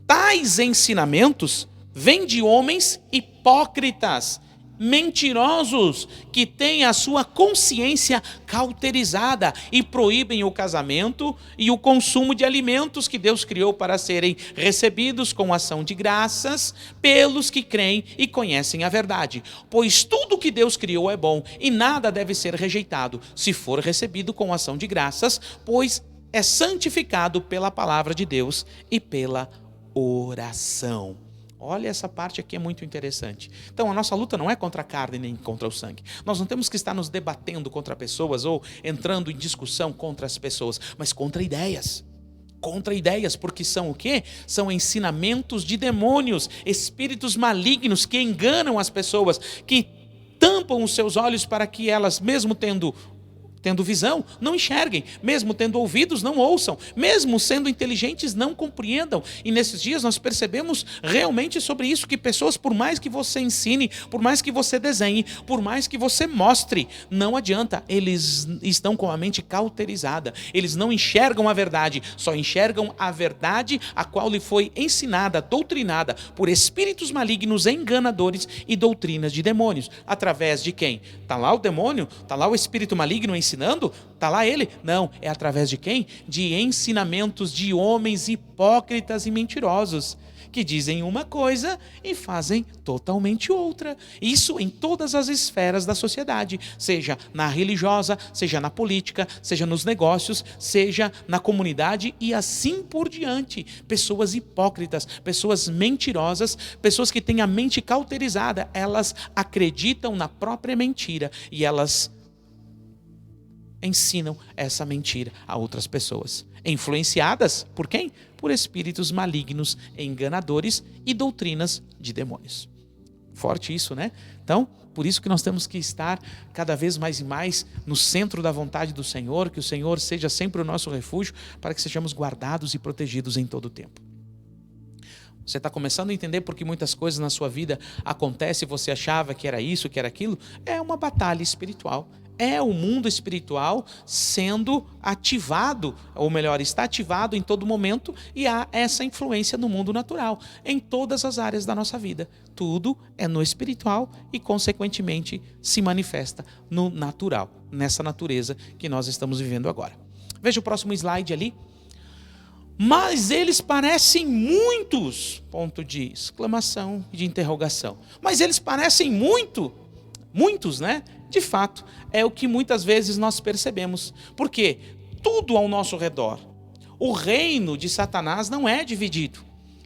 Tais ensinamentos vêm de homens hipócritas, mentirosos, que têm a sua consciência cauterizada e proíbem o casamento e o consumo de alimentos que Deus criou para serem recebidos com ação de graças pelos que creem e conhecem a verdade. Pois tudo que Deus criou é bom e nada deve ser rejeitado, se for recebido com ação de graças, pois é santificado pela palavra de Deus e pela oração. Olha, essa parte aqui é muito interessante. Então, a nossa luta não é contra a carne nem contra o sangue. Nós não temos que estar nos debatendo contra pessoas ou entrando em discussão contra as pessoas, mas contra ideias. Contra ideias, porque são o quê? São ensinamentos de demônios, espíritos malignos que enganam as pessoas, que tampam os seus olhos para que elas, mesmo tendo visão, não enxerguem, mesmo tendo ouvidos, não ouçam, mesmo sendo inteligentes, não compreendam. E nesses dias nós percebemos realmente sobre isso, que pessoas, por mais que você ensine, por mais que você desenhe, por mais que você mostre, não adianta, eles estão com a mente cauterizada, eles não enxergam a verdade, só enxergam a verdade a qual lhe foi ensinada, doutrinada por espíritos malignos, enganadores e doutrinas de demônios. Através de quem? Está lá o demônio, está lá o espírito maligno ensinando, está lá ele? Não, é através de quem? De ensinamentos de homens hipócritas e mentirosos, que dizem uma coisa e fazem totalmente outra. Isso em todas as esferas da sociedade, seja na religiosa, seja na política, seja nos negócios, seja na comunidade e assim por diante. Pessoas hipócritas, pessoas mentirosas, pessoas que têm a mente cauterizada, elas acreditam na própria mentira e elas ensinam essa mentira a outras pessoas, influenciadas por quem? Por espíritos malignos, enganadores e doutrinas de demônios. Forte isso, né? Então, por isso que nós temos que estar cada vez mais e mais no centro da vontade do Senhor, que o Senhor seja sempre o nosso refúgio, para que sejamos guardados e protegidos em todo o tempo. Você está começando a entender porque muitas coisas na sua vida acontecem, você achava que era isso, que era aquilo? É uma batalha espiritual. É o mundo espiritual sendo ativado, ou melhor, está ativado em todo momento, e há essa influência no mundo natural, em todas as áreas da nossa vida. Tudo é no espiritual e, consequentemente, se manifesta no natural, nessa natureza que nós estamos vivendo agora. Veja o próximo slide ali. Mas eles parecem muitos, ponto de exclamação e de interrogação. Mas eles parecem muitos, né? De fato, é o que muitas vezes nós percebemos. Porque tudo ao nosso redor, o reino de Satanás não é dividido.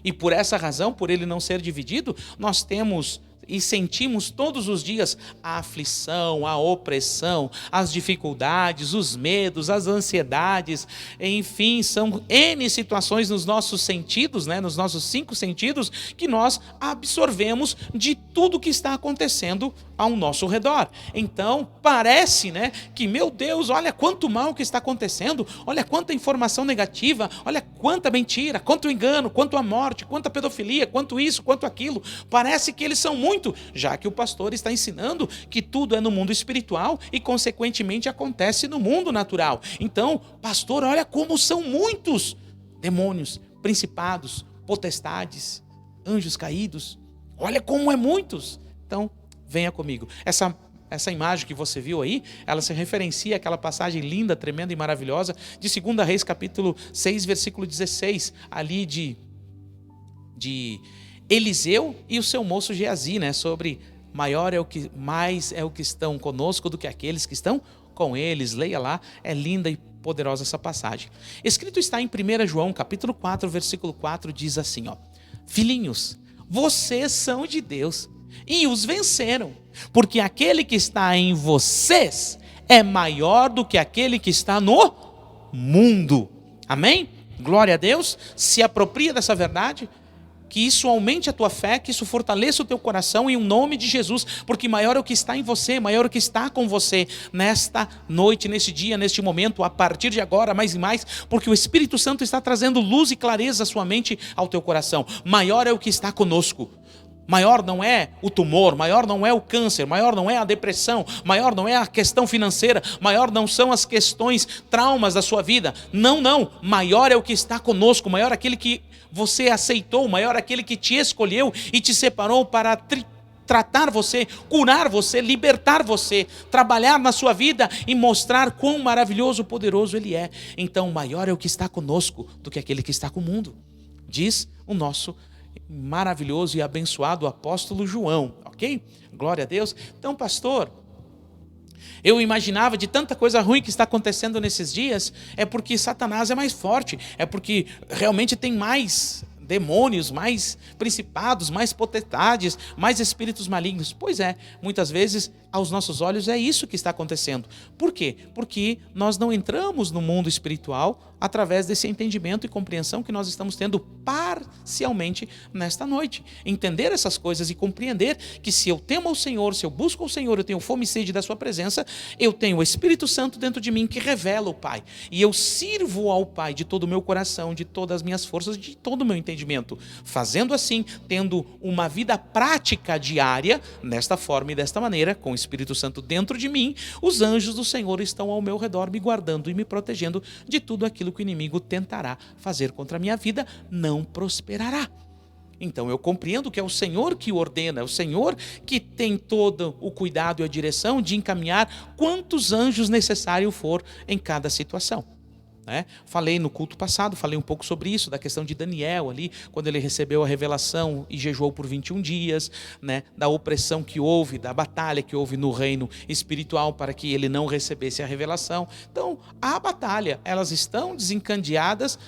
E por essa razão, por ele não ser dividido, nós temos e sentimos todos os dias a aflição, a opressão, as dificuldades, os medos, as ansiedades, enfim, são N situações nos nossos sentidos, né, nos nossos 5 sentidos, que nós absorvemos de tudo que está acontecendo ao nosso redor. Então, parece, né, que, meu Deus, olha quanto mal que está acontecendo, olha quanta informação negativa, olha quanta mentira, quanto engano, quanto a morte, quanta pedofilia, quanto isso, quanto aquilo. Parece que eles são muito, já que o pastor está ensinando que tudo é no mundo espiritual e, consequentemente, acontece no mundo natural. Então, pastor, olha como são muitos demônios, principados, potestades, anjos caídos. Olha como é muitos. Então, venha comigo. Essa imagem que você viu aí, ela se referencia àquela passagem linda, tremenda e maravilhosa de 2 Reis, capítulo 6, versículo 16, ali de Eliseu e o seu moço Geazi, né? Sobre mais é o que estão conosco do que aqueles que estão com eles. Leia lá, é linda e poderosa essa passagem. Escrito está em 1 João, capítulo 4, versículo 4, diz assim, ó: filhinhos, vocês são de Deus e os venceram, porque aquele que está em vocês é maior do que aquele que está no mundo. Amém? Glória a Deus. Se apropria dessa verdade, que isso aumente a tua fé, que isso fortaleça o teu coração em nome de Jesus, porque maior é o que está em você, maior é o que está com você nesta noite, nesse dia, neste momento, a partir de agora, mais e mais, porque o Espírito Santo está trazendo luz e clareza à sua mente, ao teu coração. Maior é o que está conosco. Maior não é o tumor, maior não é o câncer, maior não é a depressão, maior não é a questão financeira, maior não são as questões, traumas da sua vida. Não, não. Maior é o que está conosco, maior é aquele que você aceitou, maior é aquele que te escolheu e te separou para tratar você, curar você, libertar você, trabalhar na sua vida e mostrar quão maravilhoso, poderoso Ele é. Então, maior é o que está conosco do que aquele que está com o mundo, diz o nosso maravilhoso e abençoado apóstolo João, ok? Glória a Deus. Então, pastor, eu imaginava de tanta coisa ruim que está acontecendo nesses dias, é porque Satanás é mais forte, é porque realmente tem mais demônios, mais principados, mais potestades, mais espíritos malignos. Pois é, muitas vezes aos nossos olhos é isso que está acontecendo. Por quê? Porque nós não entramos no mundo espiritual através desse entendimento e compreensão que nós estamos tendo parcialmente nesta noite. Entender essas coisas e compreender que se eu temo ao Senhor, se eu busco ao Senhor, eu tenho fome e sede da sua presença, eu tenho o Espírito Santo dentro de mim que revela o Pai. E eu sirvo ao Pai de todo o meu coração, de todas as minhas forças, de todo o meu entendimento. Fazendo assim, tendo uma vida prática diária, nesta forma e desta maneira, com o Espírito Santo dentro de mim, os anjos do Senhor estão ao meu redor, me guardando e me protegendo de tudo aquilo que o inimigo tentará fazer contra a minha vida, não prosperará. Então eu compreendo que é o Senhor que ordena, é o Senhor que tem todo o cuidado e a direção de encaminhar quantos anjos necessário for em cada situação. Falei no culto passado, falei um pouco sobre isso, da questão de Daniel ali, quando ele recebeu a revelação e jejuou por 21 dias, da opressão que houve, da batalha que houve no reino espiritual para que ele não recebesse a revelação. Então, a batalha, elas estão desencadeadas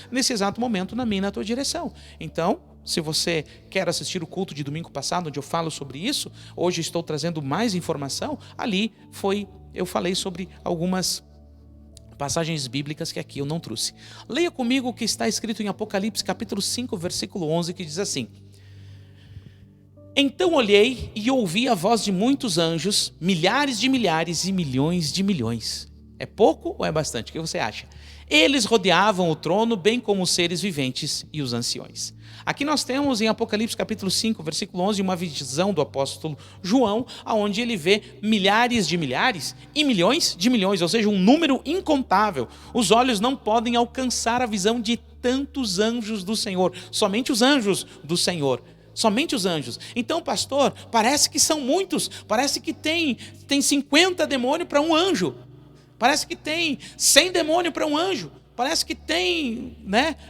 nesse exato momento na minha e na tua direção. Então, se você quer assistir o culto de domingo passado, onde eu falo sobre isso, hoje estou trazendo mais informação, ali eu falei sobre algumas passagens bíblicas que aqui eu não trouxe. Leia comigo o que está escrito em Apocalipse capítulo 5, versículo 11, que diz assim: Então olhei e ouvi a voz de muitos anjos, milhares de milhares e milhões de milhões. É pouco ou é bastante? O que você acha? Eles rodeavam o trono, bem como os seres viventes e os anciões. Aqui nós temos em Apocalipse capítulo 5, versículo 11, uma visão do apóstolo João, onde ele vê milhares de milhares e milhões de milhões, ou seja, um número incontável. Os olhos não podem alcançar a visão de tantos anjos do Senhor, somente os anjos do Senhor. Somente os anjos. Então, pastor, parece que são muitos, parece que tem 50 demônios para um anjo. Parece que tem 100 demônios para um anjo. Parece que tem,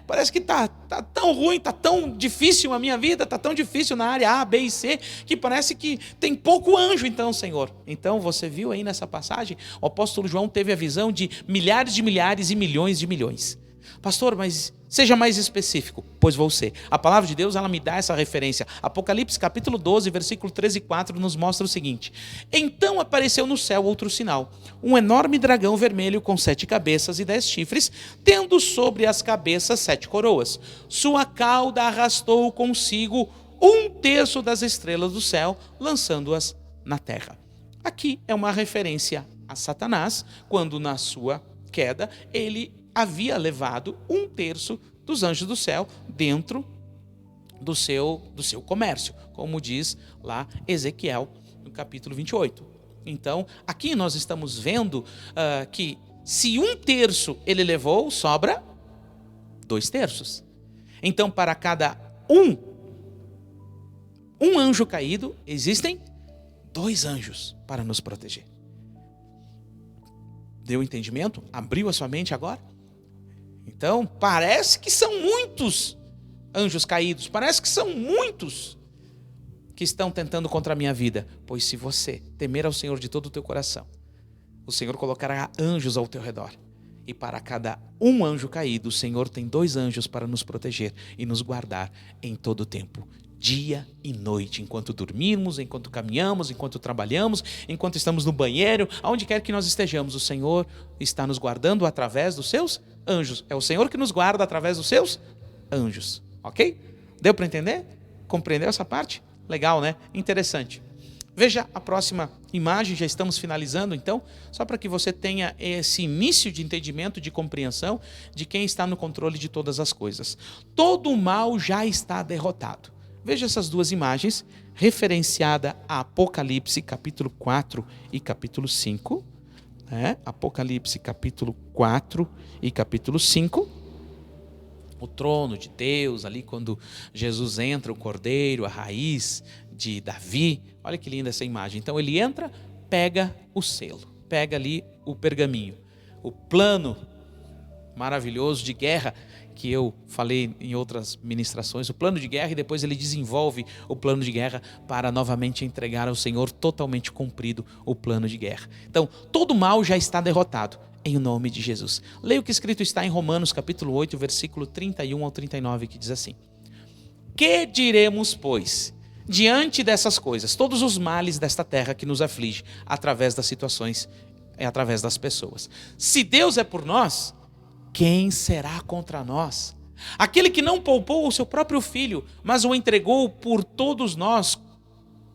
Parece que tá tão ruim, tá tão difícil a minha vida, tá tão difícil na área A, B e C, que parece que tem pouco anjo então, Senhor. Então, você viu aí nessa passagem, o apóstolo João teve a visão de milhares e milhões de milhões. Pastor, mas seja mais específico, pois vou ser. A palavra de Deus, ela me dá essa referência. Apocalipse capítulo 12, versículo 13 e 4 nos mostra o seguinte: Então apareceu no céu outro sinal, um enorme dragão vermelho com 7 cabeças e 10 chifres, tendo sobre as cabeças 7 coroas. Sua cauda arrastou consigo 1/3 das estrelas do céu, lançando-as na terra. Aqui é uma referência a Satanás, quando na sua queda ele havia levado 1/3 dos anjos do céu dentro do seu comércio, como diz lá Ezequiel, no capítulo 28. Então, aqui nós estamos vendo que se 1/3 ele levou, sobra 2/3. Então, para cada um anjo caído, existem 2 anjos para nos proteger. Deu entendimento? Abriu a sua mente agora? Então, parece que são muitos anjos caídos, parece que são muitos que estão tentando contra a minha vida. Pois se você temer ao Senhor de todo o teu coração, o Senhor colocará anjos ao teu redor. E para cada um anjo caído, o Senhor tem 2 anjos para nos proteger e nos guardar em todo o tempo. dia e noite, enquanto dormimos, enquanto caminhamos, enquanto trabalhamos, enquanto estamos no banheiro, aonde quer que nós estejamos, o Senhor está nos guardando através dos seus anjos. É o Senhor que nos guarda através dos seus anjos, ok? Deu para entender? Compreendeu essa parte? Legal, né? Interessante. Veja a próxima imagem, já estamos finalizando então, só para que você tenha esse início de entendimento, de compreensão de quem está no controle de todas as coisas. Todo o mal já está derrotado. Veja essas duas imagens, referenciada a Apocalipse capítulo 4 e capítulo 5. Apocalipse capítulo 4 e capítulo 5. O trono de Deus, ali quando Jesus entra, o cordeiro, a raiz de Davi. Olha que linda essa imagem. Então ele entra, pega o selo, pega ali o pergaminho. O plano maravilhoso de guerra que eu falei em outras ministrações, o plano de guerra, e depois ele desenvolve o plano de guerra para novamente entregar ao Senhor totalmente cumprido o plano de guerra. Então, todo mal já está derrotado em nome de Jesus. Leia o que escrito está em Romanos capítulo 8, versículo 31 ao 39, que diz assim: Que diremos, pois, diante dessas coisas, todos os males desta terra que nos aflige, através das situações, através das pessoas? Se Deus é por nós, quem será contra nós? Aquele que não poupou o seu próprio filho, mas o entregou por todos nós,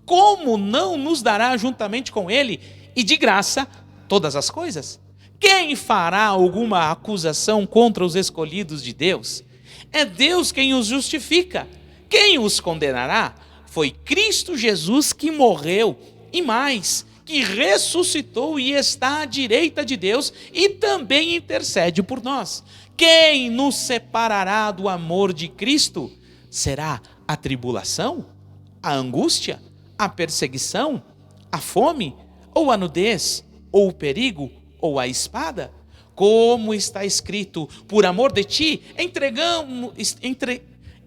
como não nos dará juntamente com ele e de graça todas as coisas? Quem fará alguma acusação contra os escolhidos de Deus? É Deus quem os justifica. Quem os condenará? Foi Cristo Jesus que morreu, e mais, que ressuscitou e está à direita de Deus e também intercede por nós. Quem nos separará do amor de Cristo? Será a tribulação, a angústia, a perseguição, a fome, ou a nudez, ou o perigo, ou a espada? Como está escrito: por amor de ti,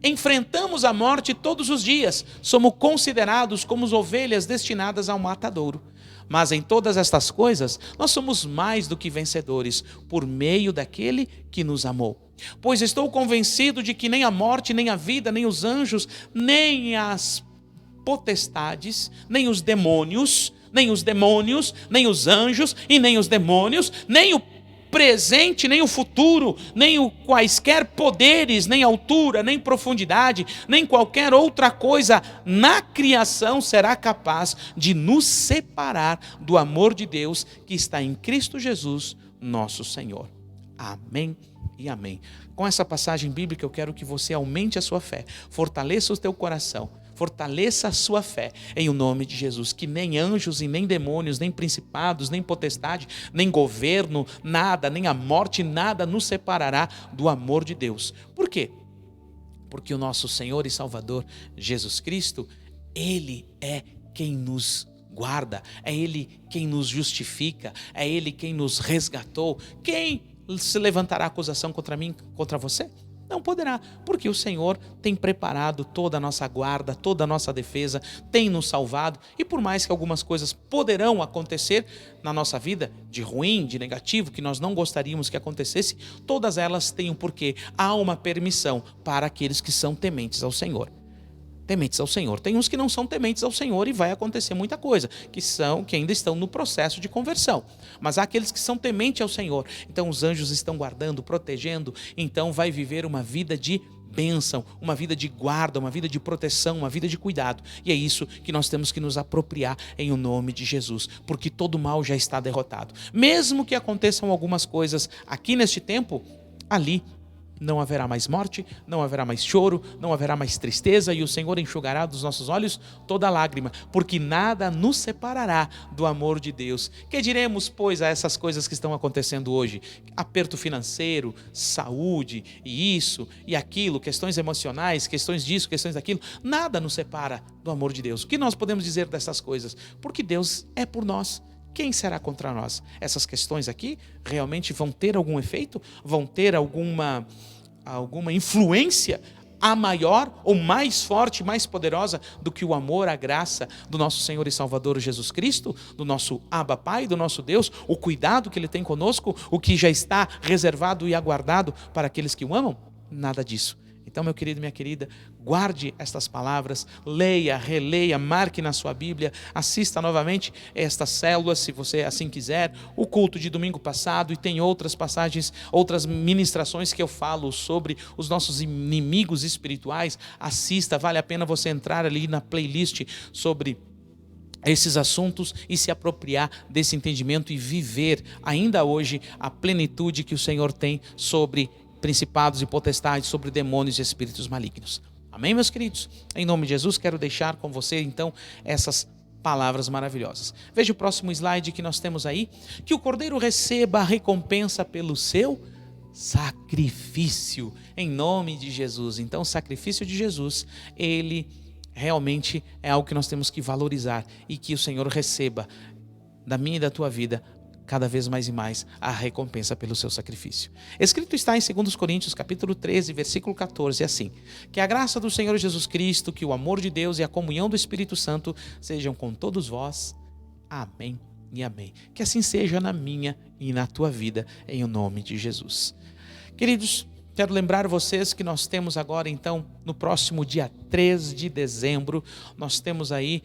enfrentamos a morte todos os dias, somos considerados como ovelhas destinadas ao matadouro. Mas em todas estas coisas, nós somos mais do que vencedores, por meio daquele que nos amou. Pois estou convencido de que nem a morte, nem a vida, nem os anjos, nem as potestades, nem os demônios, nem os anjos e nem os demônios, nem o presente, nem o futuro, nem o quaisquer poderes, nem altura, nem profundidade, nem qualquer outra coisa na criação será capaz de nos separar do amor de Deus que está em Cristo Jesus, nosso Senhor. Amém e amém. Com essa passagem bíblica eu quero que você aumente a sua fé, fortaleça o teu coração, fortaleça a sua fé em o nome de Jesus, que nem anjos e nem demônios, nem principados, nem potestade, nem governo, nada, nem a morte, nada nos separará do amor de Deus. Por quê? Porque o nosso Senhor e Salvador Jesus Cristo, Ele é quem nos guarda, é Ele quem nos justifica, é Ele quem nos resgatou. Quem se levantará acusação contra mim, contra você? Não poderá, porque o Senhor tem preparado toda a nossa guarda, toda a nossa defesa, tem nos salvado, e por mais que algumas coisas poderão acontecer na nossa vida, de ruim, de negativo, que nós não gostaríamos que acontecesse, todas elas têm um porquê. Há uma permissão para aqueles que são tementes ao Senhor. Tementes ao Senhor. Tem uns que não são tementes ao Senhor e vai acontecer muita coisa, que ainda estão no processo de conversão. Mas há aqueles que são tementes ao Senhor. Então os anjos estão guardando, protegendo. Então vai viver uma vida de bênção, uma vida de guarda, uma vida de proteção, uma vida de cuidado. E é isso que nós temos que nos apropriar em o nome de Jesus, porque todo mal já está derrotado. Mesmo que aconteçam algumas coisas aqui neste tempo, ali não haverá mais morte, não haverá mais choro, não haverá mais tristeza, e o Senhor enxugará dos nossos olhos toda lágrima, porque nada nos separará do amor de Deus. Que diremos, pois, a essas coisas que estão acontecendo hoje? Aperto financeiro, saúde, e isso e aquilo, questões emocionais, questões disso, questões daquilo, nada nos separa do amor de Deus. O que nós podemos dizer dessas coisas? Porque Deus é por nós. Quem será contra nós? Essas questões aqui realmente vão ter algum efeito? Vão ter alguma influência a maior ou mais forte, mais poderosa do que o amor, a graça do nosso Senhor e Salvador Jesus Cristo, do nosso Abba Pai, do nosso Deus, o cuidado que Ele tem conosco, o que já está reservado e aguardado para aqueles que o amam? Nada disso. Então, meu querido, minha querida, guarde estas palavras, leia, releia, marque na sua Bíblia, assista novamente estas células, se você assim quiser, o culto de domingo passado, e tem outras passagens, outras ministrações que eu falo sobre os nossos inimigos espirituais. Assista, vale a pena você entrar ali na playlist sobre esses assuntos e se apropriar desse entendimento e viver ainda hoje a plenitude que o Senhor tem sobre principados e potestades, sobre demônios e espíritos malignos. Amém, meus queridos? Em nome de Jesus, quero deixar com você, então, essas palavras maravilhosas. Veja o próximo slide que nós temos aí. Que o Cordeiro receba a recompensa pelo seu sacrifício, em nome de Jesus. Então, o sacrifício de Jesus, ele realmente é algo que nós temos que valorizar, e que o Senhor receba da minha e da tua vida cada vez mais e mais a recompensa pelo seu sacrifício. Escrito está em 2 Coríntios capítulo 13, versículo 14, assim: que a graça do Senhor Jesus Cristo, que o amor de Deus e a comunhão do Espírito Santo sejam com todos vós. Amém e amém. Que assim seja na minha e na tua vida, em o nome de Jesus. Queridos, quero lembrar vocês que nós temos agora, então, no próximo dia 3 de dezembro, nós temos aí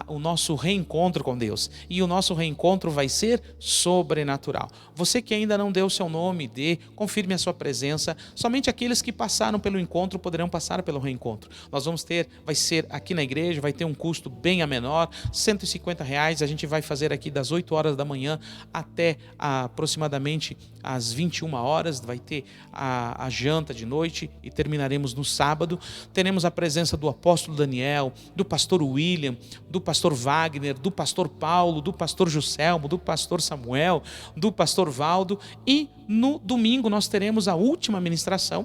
o nosso reencontro com Deus. E o nosso reencontro vai ser sobrenatural. Você que ainda não deu o seu nome, confirme a sua presença. Somente aqueles que passaram pelo encontro poderão passar pelo reencontro. Nós vamos ter, vai ser aqui na igreja, vai ter um custo bem a menor, R$150. A gente vai fazer aqui das 8 horas da manhã até aproximadamente às 21 horas. Vai ter a janta de noite e terminaremos no sábado. Teremos a presença do apóstolo Daniel, do pastor William, do pastor Wagner, do pastor Paulo, do pastor Juscelmo, do pastor Samuel, do pastor Valdo, e no domingo nós teremos a última ministração,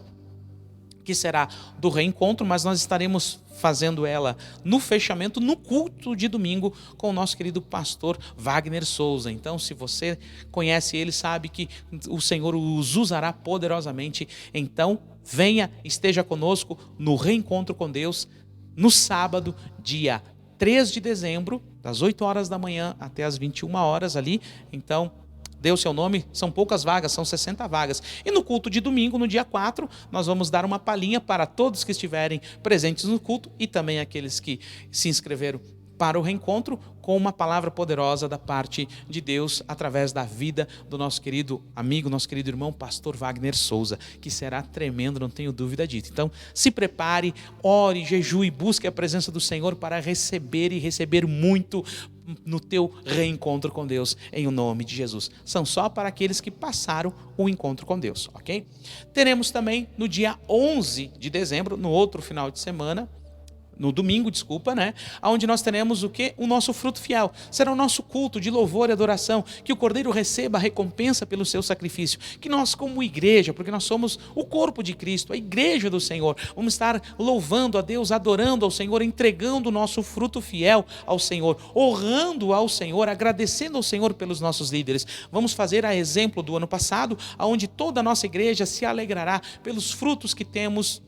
que será do reencontro, mas nós estaremos fazendo ela no fechamento, no culto de domingo, com o nosso querido pastor Wagner Souza. Então, se você conhece ele, sabe que o Senhor os usará poderosamente. Então, venha, esteja conosco no reencontro com Deus, no sábado, dia 3 de dezembro, das 8 horas da manhã até as 21 horas ali. Então, dê o seu nome, são poucas vagas, são 60 vagas. E no culto de domingo, no dia 4, nós vamos dar uma palhinha para todos que estiverem presentes no culto e também aqueles que se inscreveram para o reencontro, com uma palavra poderosa da parte de Deus através da vida do nosso querido amigo, nosso querido irmão, pastor Wagner Souza, que será tremendo, não tenho dúvida disso. Então, se prepare, ore, jejue, busque a presença do Senhor para receber e receber muito no teu reencontro com Deus, em o nome de Jesus. São só para aqueles que passaram o encontro com Deus, ok? Teremos também no dia 11 de dezembro, no outro final de semana, no domingo, onde nós teremos o quê? O nosso fruto fiel. Será o nosso culto de louvor e adoração, que o Cordeiro receba a recompensa pelo seu sacrifício, que nós como igreja, porque nós somos o corpo de Cristo, a igreja do Senhor, vamos estar louvando a Deus, adorando ao Senhor, entregando o nosso fruto fiel ao Senhor, honrando ao Senhor, agradecendo ao Senhor pelos nossos líderes. Vamos fazer a exemplo do ano passado, onde toda a nossa igreja se alegrará pelos frutos que temos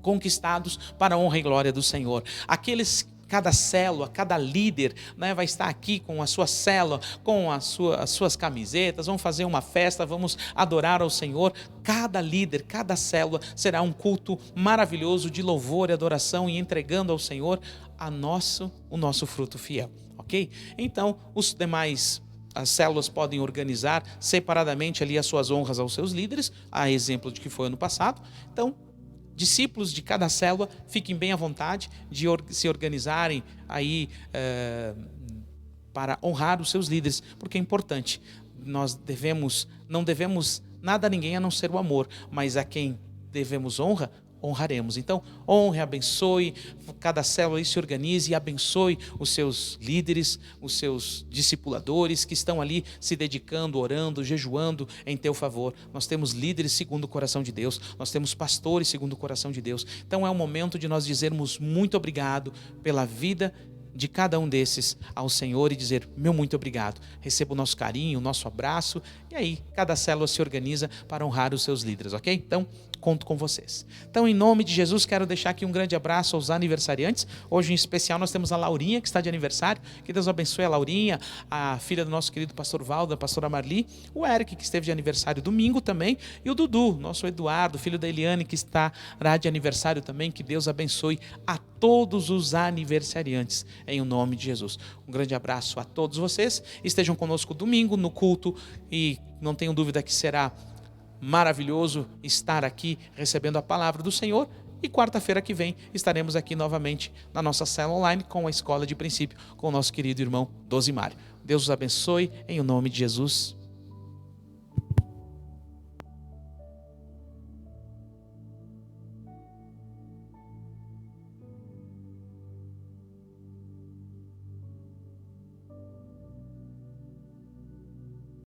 conquistados para a honra e glória do Senhor. Cada célula, cada líder, vai estar aqui com a sua célula, com as suas camisetas, vamos fazer uma festa, vamos adorar ao Senhor. Cada líder, cada célula será um culto maravilhoso de louvor e adoração, e entregando ao Senhor o nosso fruto fiel, ok? Então, as células podem organizar separadamente ali as suas honras aos seus líderes, a exemplo de que foi ano passado. Então, discípulos de cada célula, fiquem bem à vontade de se organizarem aí para honrar os seus líderes, porque é importante. Nós não devemos nada a ninguém a não ser o amor, mas a quem devemos honraremos. Então, honre, abençoe, cada célula aí se organize e abençoe os seus líderes, os seus discipuladores que estão ali se dedicando, orando, jejuando em teu favor. Nós temos líderes segundo o coração de Deus, nós temos pastores segundo o coração de Deus. Então é o momento de nós dizermos muito obrigado pela vida de cada um desses ao Senhor e dizer: meu muito obrigado. Receba o nosso carinho, o nosso abraço. E aí, cada célula se organiza para honrar os seus líderes, ok? Então, conto com vocês. Então, em nome de Jesus, quero deixar aqui um grande abraço aos aniversariantes. Hoje, em especial, nós temos a Laurinha, que está de aniversário. Que Deus abençoe a Laurinha, a filha do nosso querido pastor Valdo, a pastora Marli, o Eric, que esteve de aniversário domingo também, e o Dudu, nosso Eduardo, filho da Eliane, que estará de aniversário também. Que Deus abençoe a todos os aniversariantes, em o nome de Jesus. Um grande abraço a todos vocês. Estejam conosco domingo no culto e não tenho dúvida que será maravilhoso estar aqui recebendo a palavra do Senhor. E quarta-feira que vem estaremos aqui novamente na nossa célula online com a Escola de Princípio, com o nosso querido irmão Dosimário. Deus os abençoe, em o nome de Jesus.